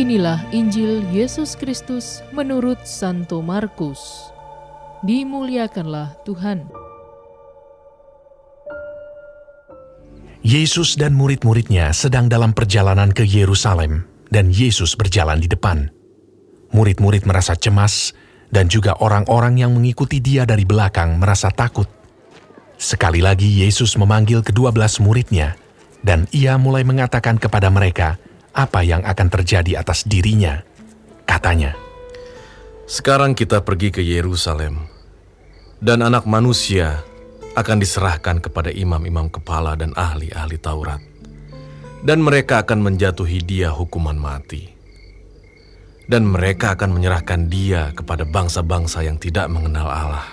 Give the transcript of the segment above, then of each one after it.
Inilah Injil Yesus Kristus menurut Santo Markus. Dimuliakanlah Tuhan. Yesus dan murid-muridnya sedang dalam perjalanan ke Yerusalem, dan Yesus berjalan di depan. Murid-murid merasa cemas, dan juga orang-orang yang mengikuti dia dari belakang merasa takut. Sekali lagi Yesus memanggil ke-12 muridnya, dan ia mulai mengatakan kepada mereka apa yang akan terjadi atas dirinya. Katanya, "Sekarang kita pergi ke Yerusalem, dan Anak Manusia akan diserahkan kepada imam-imam kepala dan ahli-ahli Taurat, dan mereka akan menjatuhi dia hukuman mati. Dan mereka akan menyerahkan dia kepada bangsa-bangsa yang tidak mengenal Allah.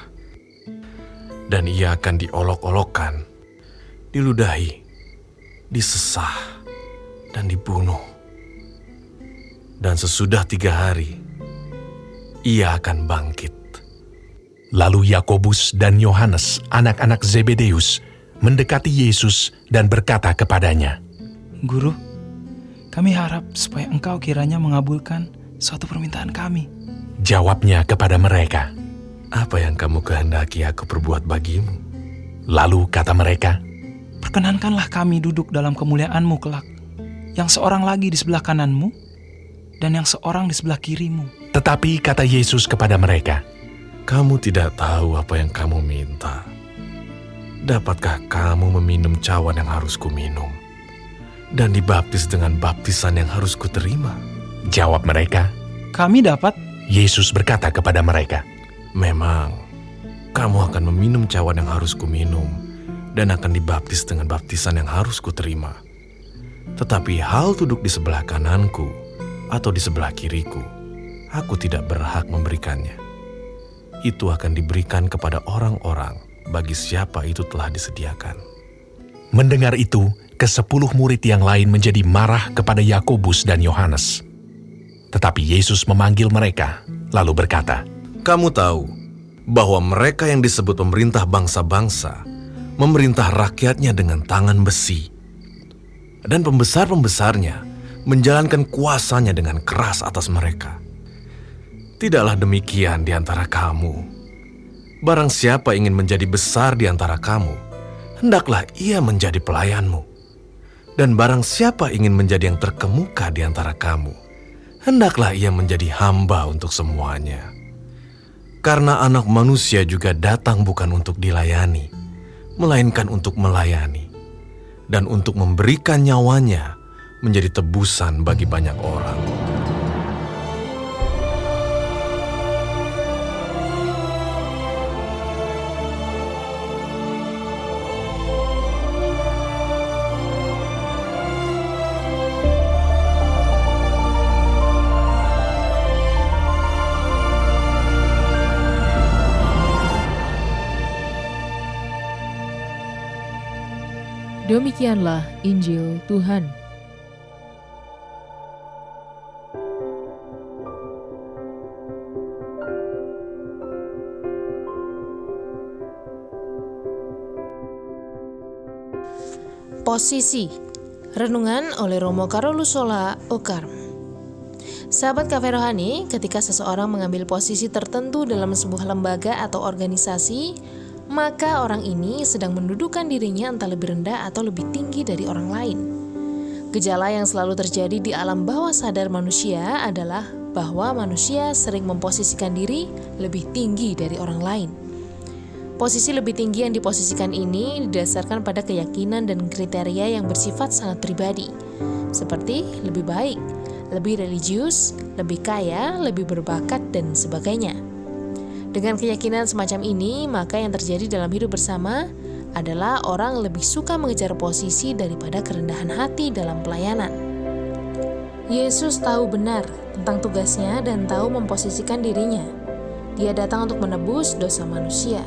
Dan ia akan diolok-olokkan, diludahi, disesah, dan dibunuh. Dan sesudah 3 hari, ia akan bangkit." Lalu Yakobus dan Yohanes, anak-anak Zebedeus, mendekati Yesus dan berkata kepadanya, "Guru, kami harap supaya Engkau kiranya mengabulkan suatu permintaan kami." Jawabnya kepada mereka, "Apa yang kamu kehendaki aku perbuat bagimu?" lalu kata mereka, "Perkenankanlah kami duduk dalam kemuliaan-Mu kelak, yang seorang lagi di sebelah kanan-Mu, dan yang seorang di sebelah kiri-Mu." Tetapi kata Yesus kepada mereka, "Kamu tidak tahu apa yang kamu minta. Dapatkah kamu meminum cawan yang harus kuminum, dan dibaptis dengan baptisan yang harus kuterima?" Jawab mereka. "Kami dapat." Yesus berkata kepada mereka, "Memang, kamu akan meminum cawan yang harus kuminum, dan akan dibaptis dengan baptisan yang harus kuterima. Tetapi hal duduk di sebelah kananku, atau di sebelah kiriku, aku tidak berhak memberikannya. Itu akan diberikan kepada orang-orang bagi siapa itu telah disediakan." Mendengar itu, ke-10 murid yang lain menjadi marah kepada Yakobus dan Yohanes. Tetapi Yesus memanggil mereka, lalu berkata, "Kamu tahu bahwa mereka yang disebut pemerintah bangsa-bangsa memerintah rakyatnya dengan tangan besi, dan pembesar-pembesarnya menjalankan kuasanya dengan keras atas mereka. Tidaklah demikian di antara kamu. Barang siapa ingin menjadi besar di antara kamu, hendaklah ia menjadi pelayanmu. Dan barang siapa ingin menjadi yang terkemuka di antara kamu, hendaklah ia menjadi hamba untuk semuanya. Karena Anak Manusia juga datang bukan untuk dilayani, melainkan untuk melayani, dan untuk memberikan nyawanya menjadi tebusan bagi banyak orang." Demikianlah Injil Tuhan. Posisi renungan oleh Romo Carolusola Okar. Sahabat Cafe Rohani, ketika seseorang mengambil posisi tertentu dalam sebuah lembaga atau organisasi, maka orang ini sedang mendudukan dirinya entah lebih rendah atau lebih tinggi dari orang lain. Gejala yang selalu terjadi di alam bawah sadar manusia adalah bahwa manusia sering memposisikan diri lebih tinggi dari orang lain. Posisi lebih tinggi yang diposisikan ini didasarkan pada keyakinan dan kriteria yang bersifat sangat pribadi, seperti lebih baik, lebih religius, lebih kaya, lebih berbakat, dan sebagainya. Dengan keyakinan semacam ini, maka yang terjadi dalam hidup bersama adalah orang lebih suka mengejar posisi daripada kerendahan hati dalam pelayanan. Yesus tahu benar tentang tugasnya dan tahu memposisikan dirinya. Dia datang untuk menebus dosa manusia.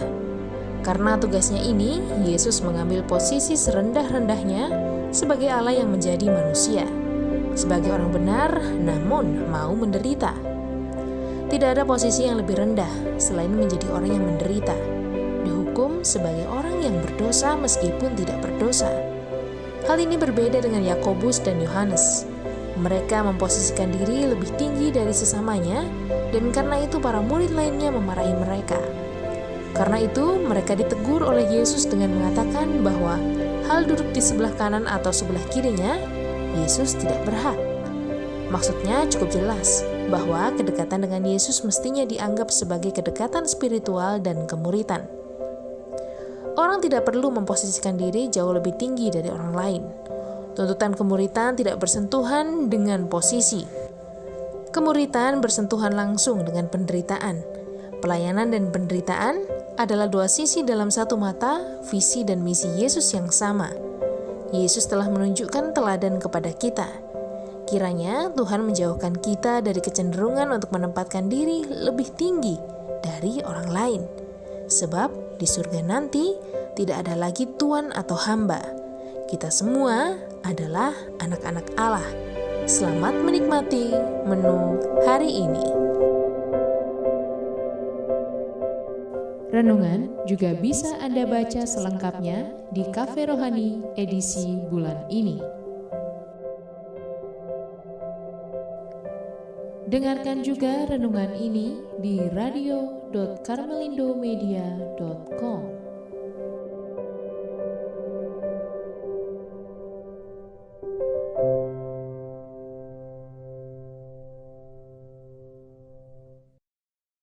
Karena tugasnya ini, Yesus mengambil posisi serendah-rendahnya sebagai Allah yang menjadi manusia, sebagai orang benar namun mau menderita. Tidak ada posisi yang lebih rendah selain menjadi orang yang menderita, dihukum sebagai orang yang berdosa meskipun tidak berdosa. Hal ini berbeda dengan Yakobus dan Yohanes. Mereka memposisikan diri lebih tinggi dari sesamanya, dan karena itu para murid lainnya memarahi mereka. Karena itu mereka ditegur oleh Yesus dengan mengatakan bahwa hal duduk di sebelah kanan atau sebelah kirinya, Yesus tidak berhak. Maksudnya cukup jelas bahwa kedekatan dengan Yesus mestinya dianggap sebagai kedekatan spiritual dan kemuritan. Orang tidak perlu memposisikan diri jauh lebih tinggi dari orang lain. Tuntutan kemuritan tidak bersentuhan dengan posisi. Kemuritan bersentuhan langsung dengan penderitaan. Pelayanan dan penderitaan adalah dua sisi dalam satu mata, visi dan misi Yesus yang sama. Yesus telah menunjukkan teladan kepada kita. Kiranya Tuhan menjauhkan kita dari kecenderungan untuk menempatkan diri lebih tinggi dari orang lain. Sebab di surga nanti tidak ada lagi tuan atau hamba. Kita semua adalah anak-anak Allah. Selamat menikmati menu hari ini. Renungan juga bisa Anda baca selengkapnya di Cafe Rohani edisi bulan ini. Dengarkan juga renungan ini di radio.karmelindomedia.com.